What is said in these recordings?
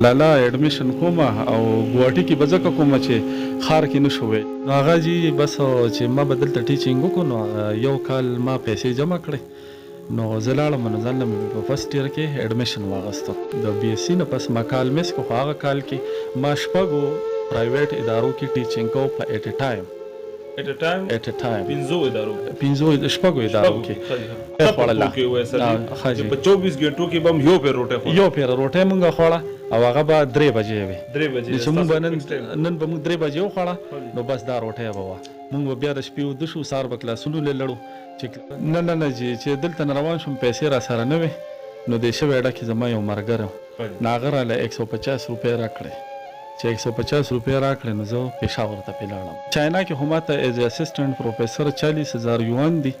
لالا اډمیشن کوم او ګواټي کې به ځکه کوم چې ښار کې نه شوې نو هغه جی بس چې ما به دلته ټیچینګ وکړو نو یو کال ما پیسې جمع کړې نو زه لاړم نو ځان مې په فرست ایئر کې اډمیشن واغستو د بي اس سي نه پس ما کال مس کو هغه کال کې ما شپږو پرایویټ ادارو کې ټیچینګ کو په ایټ ا ټایم پنځو ادارو شپږو ادارو کې خوړله چې په 24 غنټو کې به یو پیر روټه مونږه خوړه او هغه به 3 بجې وي چې موږ نن به موږ 3 بجې وخوړه نو بس دا روټه به وه موږ بیا د شپې ودو شو سهار به کلاسونو لړو چې نه چې دلته روان شوم پیسې را سره نه وي نو د شوې اډه کې زما یو ملګری نو هغه راله 150 روپۍ راکړې چې 150 روپۍ راکړې نو زه پېښور ته لاړم چاینا کې هم ته ایز اسسټنټ پروفیسر 40000 یوان دي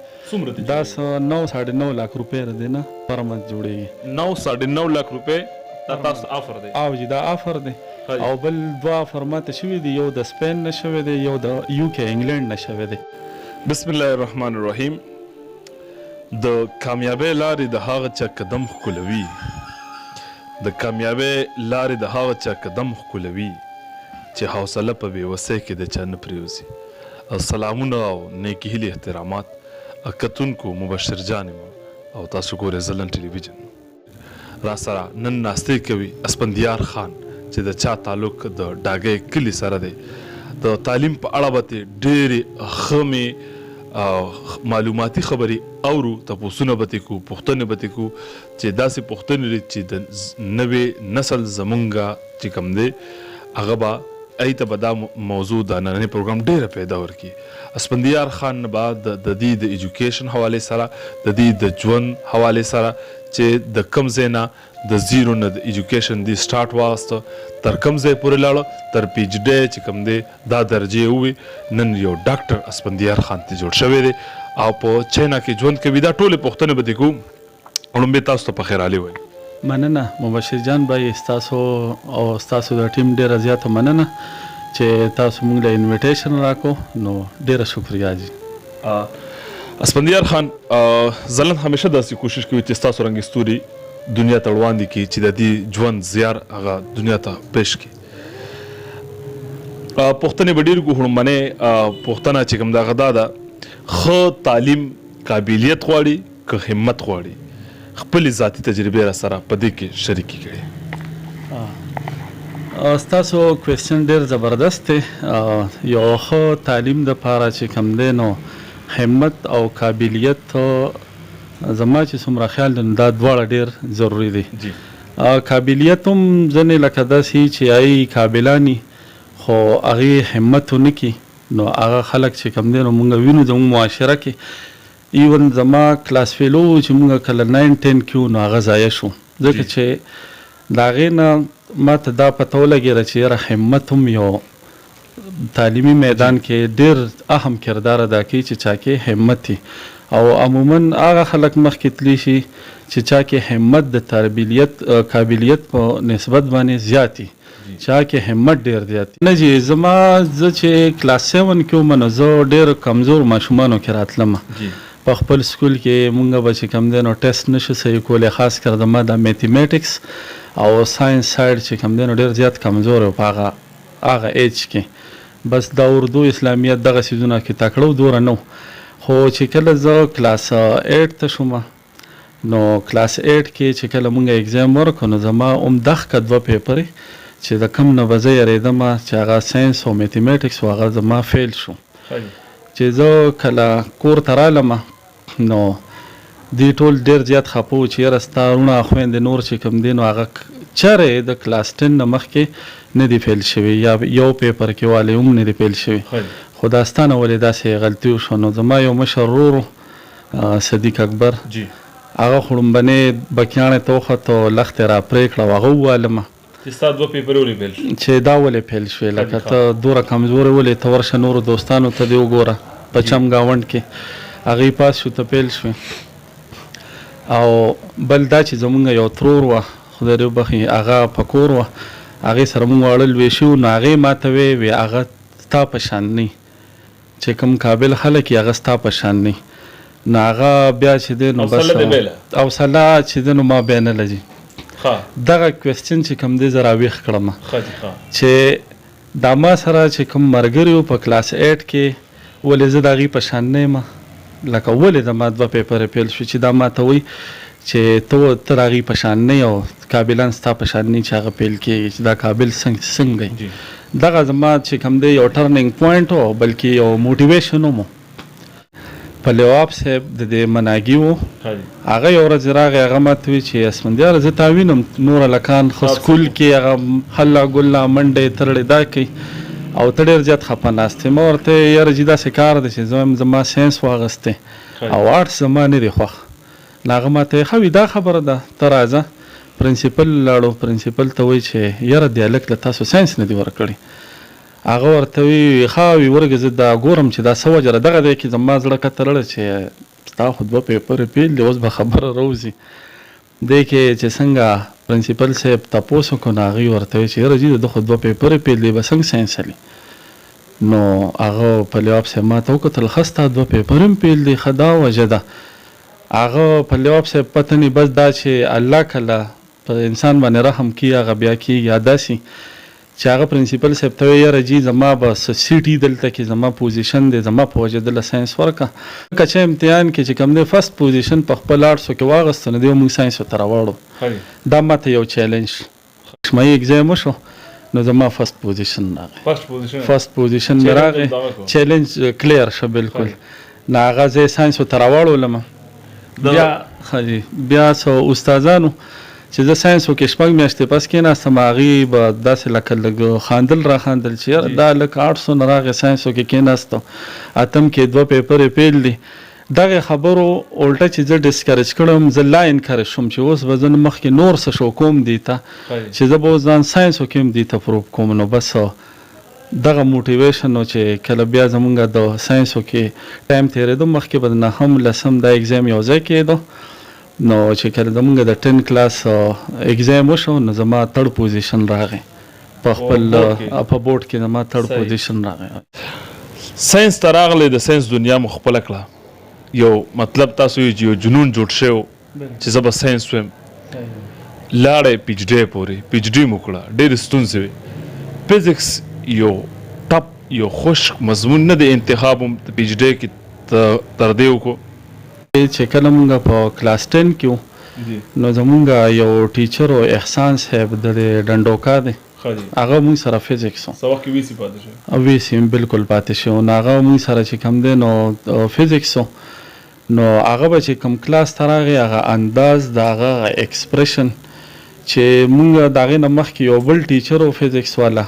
دا 9.5 लाख روپۍ دی نه پر منځ جوړېږي 9.5 लाख روپۍ دا تاسو آفر دی او جی دا آفر دی او بل دوا آفر ماته شوي دي یو د سپین نه شوی دی یو د یو کې انګلند نه شوی دی بسم الله الرحمن الرحیم د کامیابی لارې د هغه چا قدم ښکلوي د کامیابی لارې د هغه چا قدم ښکلوي چې حوصله په بېوسۍ کې د چا نه پرېوځي سلامونه او نیکې هیلې احترامات کتونکو مبشر جان او تاسو ګورئ ځلن ټلویزیون را سره نن ناستې کوي اسپندیار خان چې د چا تعلق د ډاګۍ کلي سره دی د تعلیم په اړه به ډېرې ښه معلوماتي خبرې اورو تپوسونه به ترې کوو پوښتنې به ترې کوو چې داسې پوښتنې لري چې د نوې نسل زمونږ چې کوم دی هغه به ای ته به دا موضوع د نننی پروګرام ډېره پیدا ورکړي اسپندیار خان به د دې د ایجوکیشن حوالې سره د دې د ژوند حوالې سره چې د کم ځای نه د زیرو نه د ایجوکیشن دی سټارټ واغسته تر کم ځای پورې لاړه تر پی ایچ ډی چې کوم دی دا درجې ووي نن یو ډاکټر اسپندیار خان ته جوړ شوی دی او په چاینا کې ژوند کوي دا ټولې پوښتنې به دې کوو وړومبې تاسو ته په خیرالي وایي مننه مبشر جان بای ستاسو او ستاسو د ټیم ډیره زیاته مننه چې تاسو موږ له انویټیشن راکو نو ډیره شکریا جی اسپندیار خان ځلن همیشه داسې کوشش کوي چې ستاسو رنګ ستوري دنیا ته وړاندې کړي چې د دې ژوند زیار هغه دنیا ته پیش کړي پوښتنې به ډېر کوو لومړنۍ پوښتنه چې کوم دغه دا ده ښه تعلیم قابلیت غواړي که همت غواړي خپلې ذاتي تجربې را سره په دې کې شریکې کړي ستاسو کوېسچن ډېر زبردست دی یو ښه تعلیم دپاره چې کوم دی نو همت او قابلیت زما چې څومره خیال دی دا دواړه ډېر ضروري دي قابلیت هم ځینې لکه داسې چې ای قابلانی خو هغې همت ونه کړي نو هغه خلک چې کوم دی نو موږ وینو زموږ معاشره کې ایون زما کلاس فیلو چې موږ کله 9-10 کې نو هغه ضایع شو ځکه چې د هغې نه ما ته دا پته ولګېده چې یاره همت هم یو تعلیمي میدان کې ډېر اهم کردار ادا کوي چې چا کې همت وي او عموما هغه خلک مخکې تللی شي چې چا کې همت د قابلیت په نسبت باندې زیات وي چا کې همت ډېر زیات نه جی زه چې کلاس 7 کې وم نو زه ډېر کمزور ماشومانو کې راتلم په خپل سکول کې مونږ به چې کوم دی نو ټیسټ نشو صحیح کولی خاص کر زما د میتھمیټکس او ساینس سایډ چې کوم دی نو ډېر زیات کمزور و په هغه ایج کې بس د اردو اسلامیت دغه څیزونه کې تکړه دوره نه خو چې کله زه کلاس 8 ته شوم نو کلاس 8 کې چې کله مونږ اگزام ورکړو نو زما عمدښکه 2 پیپرې چې د کم نه به زه یېرېدم چې هغه ساینس او میتھمیټکس و هغه زما فیل شو چې زه کله کور ته رالم نو دوی ټول ډېر زیات خفه وو چې یاره ستا وروڼه خویندې نور چې کوم دی نو هغه چېرې د کلاس 10 نه مخکې نه دي فیل شوي یا یو پیپر کې والی هم نه دي فیل شوي خو دا ستا نه ولې داسې غلطي وشوه نو زما یو مشر ورور صدیق اکبر هغه خو لومبنۍ بکیاڼې ته وختو لښتې را پرې کړه او هغه ووالمه چې دا ولې فیل شوې لکه ته دوره کمزورې ولې ته ورشه نورو دوستانو ته دې وګوره په چم ګاونډ کې هغې پاس شو ته فیل شوې او بل دا چې زمونږ یو ترور وه خدای دې وبخي هغه په کور وه هغې سره مونږ واړه لوی شو نو هغې ماته وی هغه ستا په شان نه چې کوم قابل خلک یې هغه ستا په شان نه نو هغه بیا چې دی نو بس حوصله چې دی نو ما بیا نه لجي دغه کوېسچن چې کوم دی زه راویښ کړم چې دا ما سره چې کوم ملګري وو په کلاس 8 کې ولې زه د هغې په شان نه یم لکه ولې زما 2 پیپره فیل شو چې دا ما ته وایي چې ته د هغې په شان نه یې او قابلان ستا په شان نه چې هغه فیل کېږي چې دا قابل څنګه دغه زما چې کوم دی یو ټرننګ پوینټ و بلکې یو موټیویشن هم په لیواب صاحب د دې مناګي و هغه یو ورځ راغی هغه ماته وایي چې اسفندیاره زه تا وینم نور هلکان ښه سکول کې هغه هله ګله منډې ترړې دا کوي او ته ډېر زیات خفه ناست یې ما ورته یاره جي داسې کار دی چې زه وایم زما ساینس واغستی او آرټس زما نه دی خوښ نو هغه ماته ښه وي دا خبره ده ته راځه پرنسپل لاړو پرنسپل ته وایي چې یاره دې هلک له تاسو ساینس نه دی ورکړی هغه ورته وی ښه وي ورګه زه دا ګورم چې دا څه وجه ده دغه دی کې زما زړه کتلړه چې ستا خو 2 پیپره فیل دی اوس به خبره روځي دی کې چې څنګه پرنسپل صاحب تپوس وکړو نو هغې ورته وی چې یاره جي د خو 2 پیپره فیل دی به څنګه ساینس هلي نو هغه په لیواب صاحب ما ته وکتل ښه ستا 2 پیپره هم فیل دی ښه دا وجه ده هغه په لیواب صاحب پته نه بس دا چې الله کله په انسان باندې رحم کیږي هغه بیا کیږي یا داسې چې هغه پرنسپل صاحب ته وایي یاره جي زما به سیټي دلته کې زما پوزیشن دی زما په وجه دله ساینس ورکړه که چې امتحان کې چې کوم دی فرست پوزیشن په خپل آرټسو کې واغسته نو دی موږ ساینسو ته راوړو دا ماته یو چیلنج شمایي اګزام وشو نو زما فرست پوزیشن راغی فرست پوزیشن مې راغی چیلنج کلیر شه بالکل نو هغه زه ساینسو ته راوړولم بیا څو استادانو چې زه ساینس وکې 6 میاشتې پس کېناستم هغې به داسې لکه لږ خاندل را خاندل چې یاره دا لږ آرټسو نه راغی ساینس وکې کېناستو اتم کې 2 پیپرې فیل دي دغې خبرو الټه چې زه ډسکریج کړم زه لا انکریج شوم چې اوس به زه مخکې نور څه شو کوم دي ته چې زه به اوس ځان ساینس وکې هم دي ته پروف کوم نو بس دغه موټیویشن و چې کله بیا زمونږ د ساینس وکې ټایم تېرېدو مخکې به د 9 10 دا ایګزام یو ځای کېدو نو چې کله زمونږ د 10 کلاس ایګزام وشو نو زما 3rd پوزیشن راغی په خپل په بورډ کې زما 3rd پوزیشن راغی ساینس ته راغلی د ساینس دنیا مو خپله کړه یو مطلب تاسو یو جنون جوړ شوی چې زه به ساینس ویم لاړی پی ایچ ډی پورې پی ایچ ډي مو کړه ډېرې ستونزې وې فزکس یو ټپ یو خشک مضمون نه دی انتخاب هم د پی ایچ ډي کې تر دې وکړو چې کله مونږ په کلاس 10 کې نو زمونږ یو ټیچر و احسان صاحب د ډنډوکا دی هغه مونږ سره فزکس و ویسي بالکل پاتې شو نو هغه مونږ سره چې کوم دی نو فزکس نو هغه به چې کوم کلاس ته راغی هغه انداز د هغه ایکسپریشن چې مونږ د هغې نه مخکې یو بل ټیچر و فزکس والا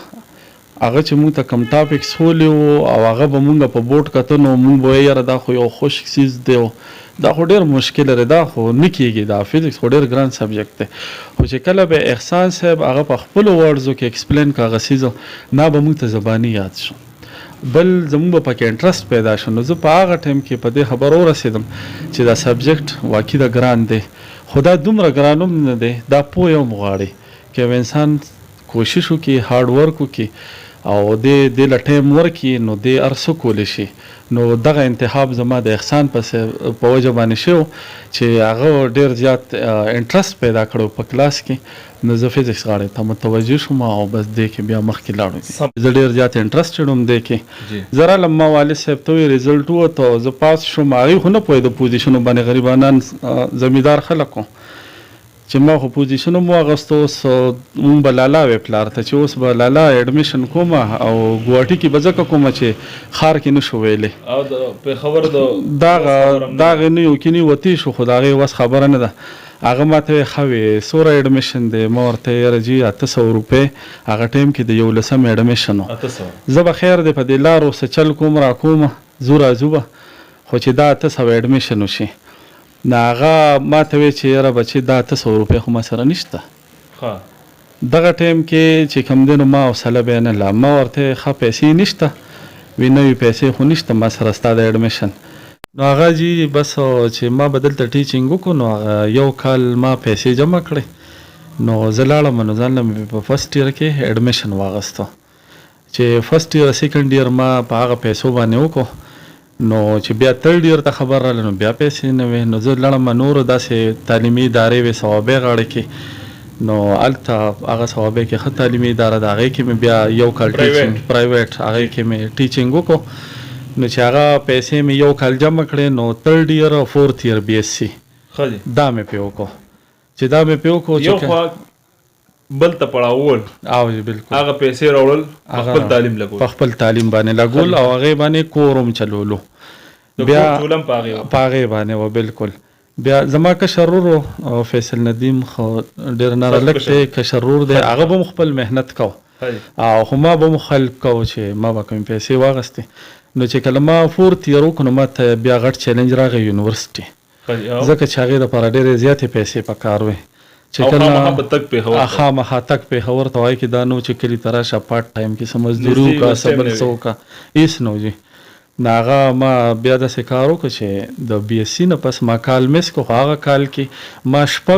هغه چې مونږ ته کوم ټاپکس ښولي وو او هغه به مونږ په بورډ کته نو مونږ به یاره دا خو یو خوشک څیز دی دا خو ډېر مشکل دی دا خو نه کېږي دا فزکس خو ډېر ګران سبجیکټ دی خو چې کله به احسان صاحب هغه په خپلو ورډزو کې ایکسپلین که هغه څیزو نه به مونږ ته زباني یاد شو بل زمونږ به پکې انټرسټ پیدا شو نو زه په هغه ټایم کې په دې خبر ورسېدم چې دا سبجیکټ واقعي د ګران دی خو دا دومره ګران هم نه دی دا پوهه هم غواړي که یو انسان کوشش وکړي هارډ ورک وکړي او دې له ټایم ورکړي نو دې هر څه کولی شي نو دغه انتخاب زما د احسان په وجه باندې شو چې هغه ډېر زیات انټرسټ پیدا کړو په کلاس کې نو زه فزکس غاړې ته متوجه شوم او بس دې کې بیا مخکې لاړو زه ډېر زیات انټرسټډ وم دې کې زه رالم ما والد صاحب ته وایي ریزلټ ووته زه پاس شوم هغوی خو نه پوهېده پوزیشنو باندې غریبانان زمیندار خلک وو چې ما خو پوزیشن هم واغسته اوس مونږ به لالا وې پلار ته چې اوس به لالا اډمیشن کومه او ګوهاټي کې به ځکه کومه چې ښار کې نه شو ویلی دغه نه یو کینی وتی شو خو د هغې وس خبره نه ده هغه ما ته ویې ښه وې څومره اډمیشن دی ما ورته یاره جي 800 روپۍ هغه ټایم کې د 11 اډمیشن و زه به خیر دی په دې لارو څه چل کوم را کومه ځو راځو به خو چې دا 800 اډمیشن وشي نو هغه ما ته وی چې یاره بچې دا 800 روپۍ خو ما سره نشته دغه ټایم کې چې کوم دی نو ما حوصله بیا نه له ما ورته ښه پیسې نشته وی نوې پیسې خو نشته ما سره ستا د اډمیشن نو هغه جي بس چې ما به دلته ټیچینګ وکړو نو هغه یو کال ما پیسې جمع کړې نو زه لاړم نو ځان له مې په فرست اییر کې اډمیشن واغسته چې فرست اییر سیکنډ اییر ما په هغه پیسو باندې وکړو نو چې بیا 3rd اییر ته خبر راغله نو بیا پیسې نه وې نو زه لاړم نورو داسې تعلیمي ادارې وې ثوابۍ غاړې کې نو الته هغه ثوابه کې ښه تعلیمي اداره ده، هغې کې مې بیا یو کال ټیچینګ پرایویټ هغې کې مې ټیچینګ وکړو. نو چې هغه پیسې مې یو کال جمع کړې نو 3rd year او 4th year BSc دا مې پې وکړو. چې دا مې پې وکړو یو خوا بل ته پړاوول او بالکل هغه پیسې راوړل خپل تعلیم لګول په خپل تعلیم باندې لګول او هغې باندې کورم چلولو بیا ټولم پاغې باندې و بالکل. بیا زما کشر ورور فیصل ندیم خو ډېر نارلک دی، کشر ورور دی، هغه به م خپل محنت کو او خو ما به م هیلپ کو چې ما به کوم پیسې واغستې. نو چې کله ما 4th year وکړو نو ما ته بیا غټ چیلنج راغی یونیورسټي، ځکه چې هغې دپاره ډېرې زیاتې پیسې پکار وې. چې کله خامخا تک پېښور ته وایي کې دا نو چې کلي ته راشه پارټ ټایم کې څه مزدوري وکړه څه بل څه وکړه هېڅ نه و جي. نو هغه ما بیا داسې کار وکړو چې د BSc نه پس ما کال مس کړو. خو هغه کال کې ما 6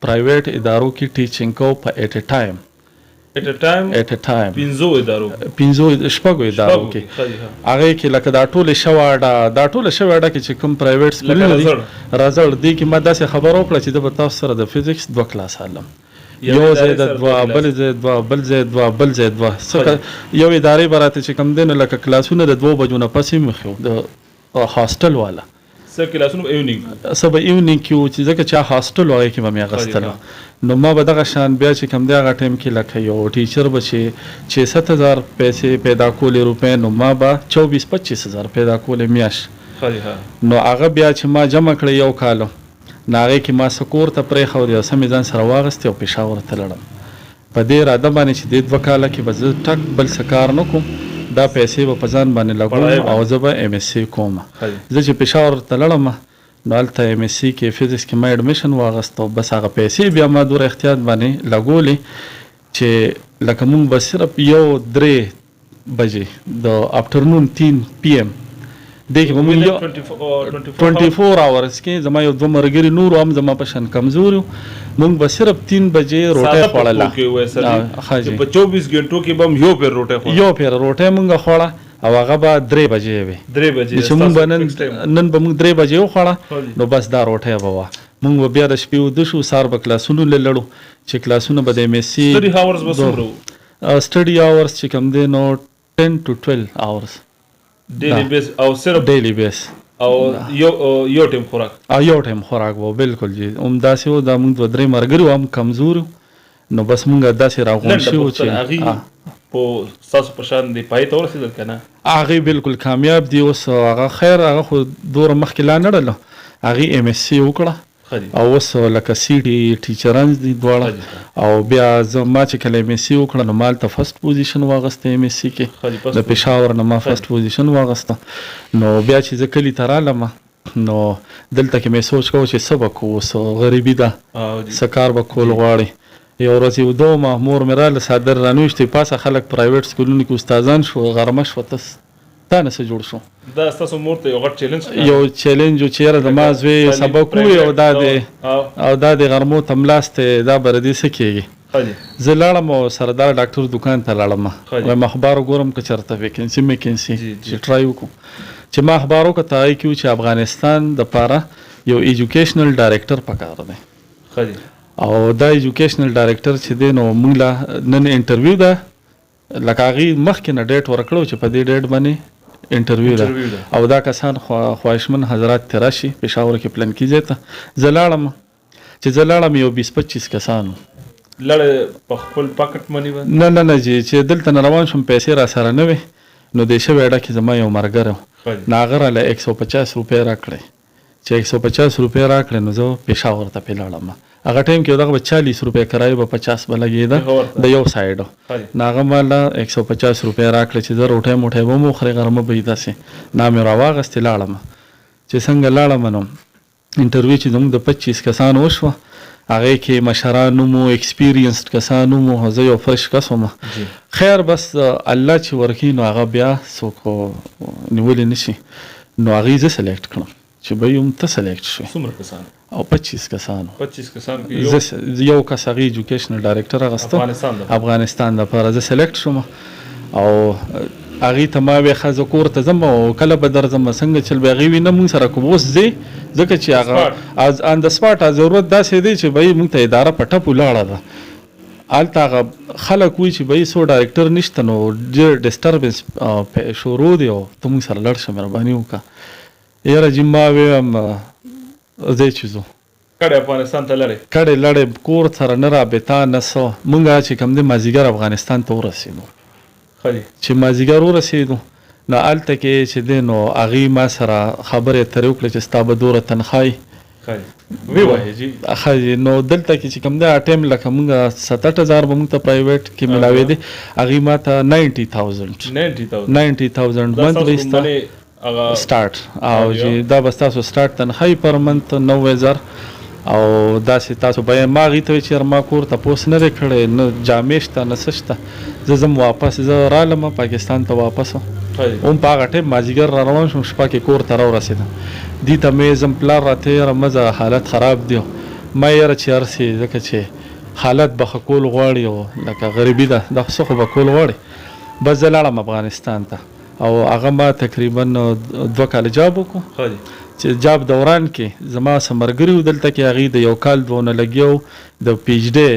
پرایویټ ادارو کې ټیچینګ کو په ایټ ا ټایم 5 ادارو کې هغې کې لکه دا ټولې شواډه کې چې کوم پرایویټ سکولونه دي رازړ دې کې ما داسې خبر وکړه چې زه به تاسو سره د فزیکس 2 کلاس حالم، یو ځای د 2 بل ځای 2 بل ځای 2 بل ځای 2 یو ادارې به راته چې کوم دی نو لکه کلاسونه د 2 بجو نه پسې مخ د هاسټل والا څه کلاسونه ایونینګ کې و چې ځکه چې هاسټل هغې کې به مې اخیستلو. نو ما به دغه شان بیا چې کوم دی هغه ټایم کې لکه یو ټیچر به چې 6-7,000 پیسې پیدا کولې روپۍ نو ما به 24-25,000 پیدا کولې میاشت. نو هغه بیا چې ما جمع کړی یو کالو نو هغې کې ما څه کور ته پرېښود یو څه مې ځان سره واغستې او پېښور ته لړم په دې اراده باندې چې دې 2 کاله کې به زه ټک بل څه کار نه کوم، دا پیسې به په ځان باندې لګوم او زه به MSc کوم. زه چې پېښور ته لړم نو هلته MSc کې فزیکس کې ما اډمیشن واغستو. بس هغه پیسې بیا ما دوره احتیاط باندې لګولې چې لکه مونږ به صرف 3 بجې د افترنون 3 PM دې کې به مونږ 24 hours کې زما یو 2 ملګري نور هم زما په شان کمزور یو مونږ به صرف 3 بجې روټۍ خوړله په 24 غنټو کې به یو پیر روټۍ مونږ خوړه او هغه به 3 بجې وي چې مونږ به نن به مونږ 3 بجې وخوړه نو بس دا روټۍ به وه. مونږ به بیا د شپې وده شو سهار به کلاسونو لړو چې کلاسونه به د MSc study hours چې کوم دی نو 10 to 12 hours ډیلی بیس او صرف ډیلی بیس او یو ټیم خوراک وو بالکل جی. همداسې و دا مونږ 2-3 ملګري وو هم کمزور نو بس مونږ داسې راغونډ شوي وو چې په ستاسو په شان دی پای ته ورسېدل که نه هغې بالکل کامیاب دي. اوس هغه خیر هغه خو دوره مخکې لا نه ډله هغې MSc وکړه او اوس لکه CD ټیچران دي دواړه او بیا زه ما چې کله MSc وکړه نو ما هلته فرسټ پوزیشن واغسته MSc کې د پېښور نه ما فرسټ پوزیشن واغسته. نو بیا چې زه کلي ته رالم نو دلته کې مې سوچ کوو چې څه به کوو، څه غریبي ده څه کار به کول غواړي. یو ورځ یو دومه مور مې راله څادر رانویشتې پاسه خلک پرایویټ سکولونو کې استادان شو غرمه شوه تا نه څه جوړ شو. دا ستاسو مور ته یو غټ چیلنج و چې یاره زما زوی سبق ووایي او دا د غرمو ته ملاستې دا به ردې څه کېږي. زه لاړم او سردار ډاکټر دکان ته لاړم وایم اخبار وګورم که چېرته ویکنسي چې ټرای وکړو. چې ما اخبار وکړه ته هغې کې و چې افغانستان دپاره یو ایجوکیشنل ډایرکټر پکار دی او دا ایجوکیشنل ډایرکټر چې دی نو موږ له نن انټرویو ده لکه هغې مخکې نه ډیټ ورکړو چې په دې ډیټ باندې انټرویو ده او دا کسان خواهشمن حضرات ته راشي پېښور کې پلنکي ځای ته. زه لاړم یو 20-25 کسانو په خپل پاکټ منی نه جی چې دلته نه روان شوم پیسې را سره نه وې نو د شوې اډه کې زما یو ملګری نو هغه راله 150 روپۍ راکړې چې 150 روپۍ راکړې نو زه پېښور ته پې لاړم. هغه ټایم کې دغه به 40 روپۍ کرایه به 50 به لګېده د یو سایډ نو هغه ما له 150 روپۍ راکړې چې زه روټۍ موټۍ به م وخورې غرمه به یې داسې نا مې راواغستې لاړم. چې څنګه لاړم نو انټرویو چې زموږ د 25 کسانو وشوه هغې کې مشران ومو ایکسپیرینسډ کسان ومو زه یو فرش کس وم. خیر بس الله چې ورکوي نو هغه بیا څوک نیولی نشي نو هغې زه سلیکټ کړم چې به یم ته سلیکټ شوې. څومره کسان او 25 کسانو یو کس هغې ایجوکیشنل ډایرکټر اغسته افغانستان دپاره زه سلیکټ شوم او هغې ته ما وې ښه زه کور ته ځم او کله به درځم څنګه چل به هغې وي نه مونږ سره که اوس ځې ځکه چې هغه آن د سپاټ ضرورت داسې دی چې بهی مونږ ته اداره په ټپ ولاړه ده هلته هغه خلک وایي چې بهی څو ډایرکټر نشته نو ډېر ډسټربنس شروع دی او ته مونږ سره لړ شه مهرباني وکړه یاره جي ما ویم ځای چې ځو کډې افغانستان ته لړې کډې لړې کور سره نه رابطه نه څه مونږ چې کوم دی مازدیګر افغانستان ته ورسېدو چې مازدیګر ورسېدو نو هلته کې چې دی نو هغې ما سره خبرې اترې وکړې چې ستا به دوره تنخوایي نو دلته کې چې کوم دی ټایم لکه مونږ 67,000 به مونږ ته پرایویټ کې ملاوېدې هغې ما ته 90,000 منتلی سټارټ او چې دا به ستاسو سټارټ تنخوایي پر منت 90,000 او داسې تاسو به ما هغې ته وایي چې ما کور تپوس نه دی کړی نه جامې شته نه څه شته زه ځم واپس زه رالم پاکستان ته واپس هم په هغه ټایم مازدیګر را روان شوم شپه کې کور ته راورسېدم دې ته مې زم پلار راته یاره مزه حالت خراب دی ما یاره چې هر څه ځکه چې حالت به ښه کول غواړي او لکه غریبي ده دا څه خو به کول غواړي بس زه لاړم افغانستان ته او هغه ما تقریبا 2 کاله جاب وکړو چې جاب دوران کې زما څه ملګري وو دلته کې هغې د یو کال دوونه لګیا وو د پی ایچ ډی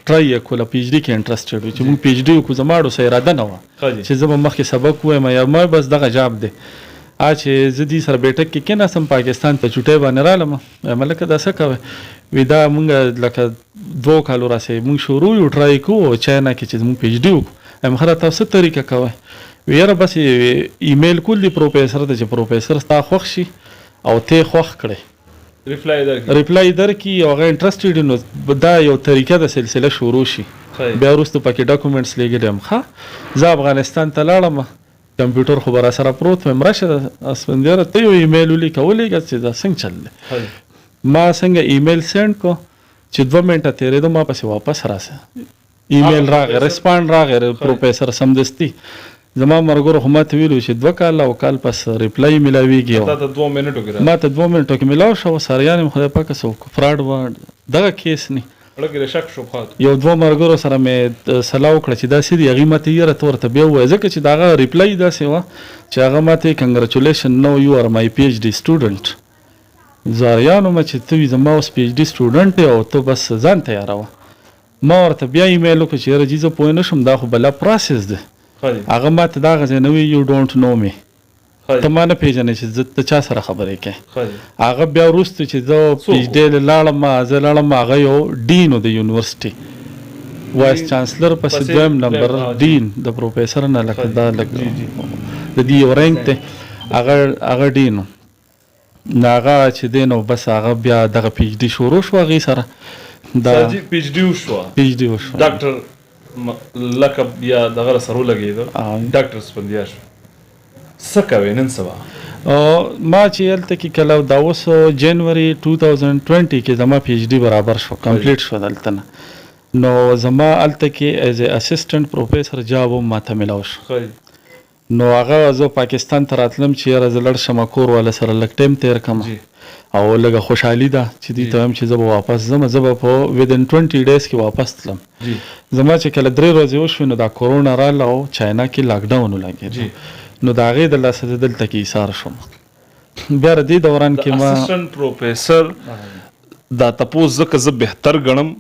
ټرای یې کوله پی ایچ ډي کې انټرسټډ وي چې مونږ پی ایچ ډي وکړو زما اړو څه اراده نه وه چې زه به مخکې سبق ووایم یا ما بس دغه جاب دی چې زه دې سره بیټک کې کېناستم پاکستان ته چوټۍ باندې رالم وایم هلکه دا څه کوئ وي دا مونږ لکه 2 کالو راسې مونږ شروع یو ټرای کوو چاینا کې چې مونږ پی ایچ ډي وکړو وایم ښه راته څه طریقه کوئ وی یاره بس ایمیل کول دی پروفیسر ته چې پروفیسر ستا خوښ شي او ته خوښ کړی ریپلای درکړي او هغه انټرسټډ نو دا یو طریقه د سلسله شروع شي بیا وروسته پکې ډاکومنټس لیږلی یم ښه زه افغانستان ته لاړم کمپیوټر خو به راسره پروت ویم راشه اسفندیاره ته یو ایمیل ولیکه ولیږه چې دا څنګه چل دی ما څنګه ایمیل سینډ کو چې 2 منټه تېرېدو ما پسې واپس راسه ایمیل راغی رسپانډ راغی پروفیسر سمدستي زما مرګورو خو ما ته ویلو چې 2 کال او کال پس ریپلای میلاویږي ما ته 2 منټو کې میلاو شو سریان خدای پاک سو فراډ و دغه کیس نه یو 2 مرګورو سره مې سلا وکړه چې دا سړي هغې ما ته یاره ته ورته بیا ووایه ځکه چې د هغه ریپلای داسې وه چې هغه ما ته کنګرچولیشن نو یو آر مای پی ایچ ډي سټوډنټ زاریانو ما چې ته وي زما اوس پی ایچ ډي سټوډنټ یې او ته بس ځان تیاروه ما ورته بیا ایمیل وکړه چې یاره جي زه پوه نه شم دا خو بله پروسس دی هغه ما ته دا غځې نه وي یو ډونټ نو می ته ما نه پېژنې چې زه ته چا سره خبرې کوې هغه بیا وروسته چې زه پی ایچ ډی لاړم زه لاړم هغه یو ډین و د یونیورسټي وایس چانسلر پسې 2 نمبر ډین د پروفیسر نه لکه دا لږ د دې یو رینک دی هغه ډین و نو هغه چې دی نو بس هغه بیا دغه پی ایچ ډي شروع شو هغې سره دا پی ایچ ډي وشوه ډاکټر لقب یا دغه سره ولګېده ډاکټر اسفندیار شو څه کوې نن سبا ما چې هلته کې کله دا اوس جنوري 2020 کې زما پی ایچ ډي برابر شو کمپلیټ شو دلته نه نو زما هلته کې ایز ا اسسټنټ پروفیسر جاب هم ماته میلاو شو نو هغه زه پاکستان ته راتلم چې یاره زه لړ شم کور والا سره لږ ټایم تېر کړم او لږه خوشحالي ده چې دې ته وایم چې زه به واپس ځم زه به په ودن 20 ډیز کې واپس تلم زما چې کله 3 ورځې وشوې نو دا کورونا راله او چاینا کې لاکډاون ولګېد نو د هغې د لاسه زه دلته کې ایسار شوم بیا د دې دوران کې ما اسسټنټ پروفیسر دا تپوس ځکه زه بهتر ګڼم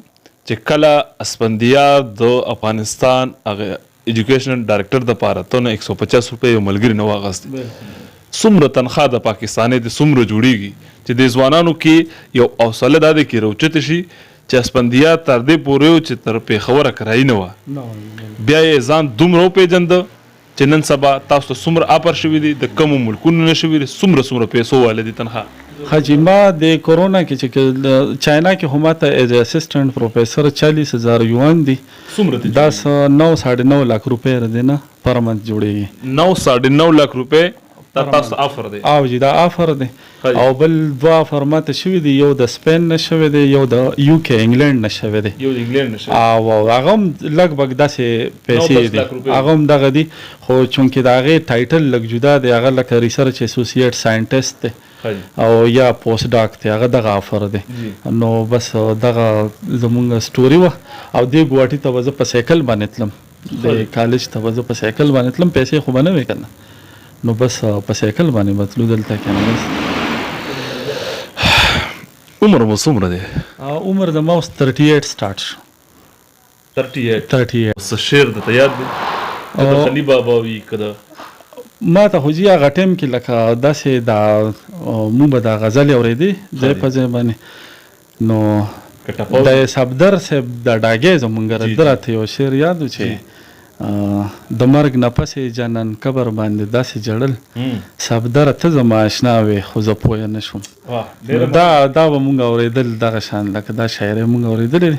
چې کله اسفندیار د افغانستان هغه ایجوکیشن ډایرکټر دپاره ته نه 150 روپۍ یو ملګري نه واغستې څومره تنخواه د پاکستانۍ د څومره جوړیږي چې د ځوانانو کې یو حوصله دا دی کې راوچتې شي چې اسفندیار تر دې پورې و چې تر پېښوره کرایي نه وه بیا یې ځان دومره وپېژنده چې نن سبا تاسو ته څومره آفر شوي دي د کمو ملکونو نه شوي دي څومره پیسو واله دي تنخواه حاجی ما د کورونا کې چې چاینا کې هم ته ایز اسسټنټ پروفیسر 40,000 یوان دي دا 9.5 لک روپۍ دی نه پر منت جوړېږي 9.5 لک روپۍ دا تاسو آفر دی او جی دا آفر دی او بل 2 آفر ماته شوي دي یو د سپین نه شوی دی یو د یو کې انګلند نه شوی دی او هغه هم لږ بګ داسې پیسې دي هغه هم دغه دي خو چونکې د هغې ټایټل لږ جدا دی هغه لکه ریسرچ اسوسییټ ساینټسټ دی او یا پوسټ ډاک دی هغه دغه آفر دی نو بس دغه زمونږ سټوري وه او دې ګوهاټي ته به زه په سایکل باندې تلم د کالج ته به زه په سایکل باندې تلم، پیسې خو به نه وې که نه، نو بس په سایکل باندې به تلو دلته که نه. بس عمر مو څومره دی؟ عمر زما اوس 38 سټارټ شو. 38 څه شعر درته یاد دی؟ د خلی بابا وي که د ما ته خو جي هغه ټایم کې لکه داسې مونږ به دا غزلې اورېدې ځای په ځای باندې، نو د صفدر صاحب د ډاګۍ زمونږ ده راته یو شعر یاد و چې د مرګ نه پسې جانان قبر باندې داسې جړل، صفدره ته زما اشنا وې خو زه پوه نه شوم. دا به مونږ اورېدل دغه شان، لکه دا شاعرۍ مونږ اورېدلې.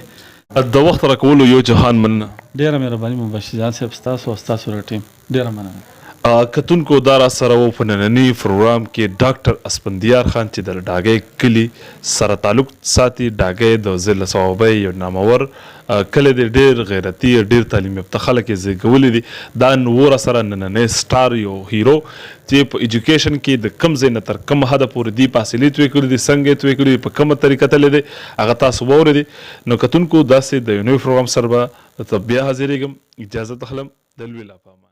د وخت راکولو یو جهان مننه. ډېره مهرباني مبشر جان صاحب ستاسو او ستاسو د ټیم، ډېره مننه. کتونکو دا را سره و په ننني پروګرام کې ډاکټر اسفندیار خان چې د ډاګۍ کلي سره تعلق ساتي. ډاګۍ د ضلع صوابۍ یو نامور کلی دی، ډېر غیرتي ډېر تعلیم یافته خلک یې زیږولي دي. دا نو را سره نننی سټار یو هیرو چې په ایجوکیشن کې د کم ځای نه تر کم حده پورې دي فاصلې توی کړي دي، څنګه یې توی کړي دي، په کومه طریقه تللی دی، هغه تاسو واورېدې. نو کتونکو داسې د یو نوي پروګرام سره به بیا حاضرېږم. اجازت اخلم. د لوی لا په امان.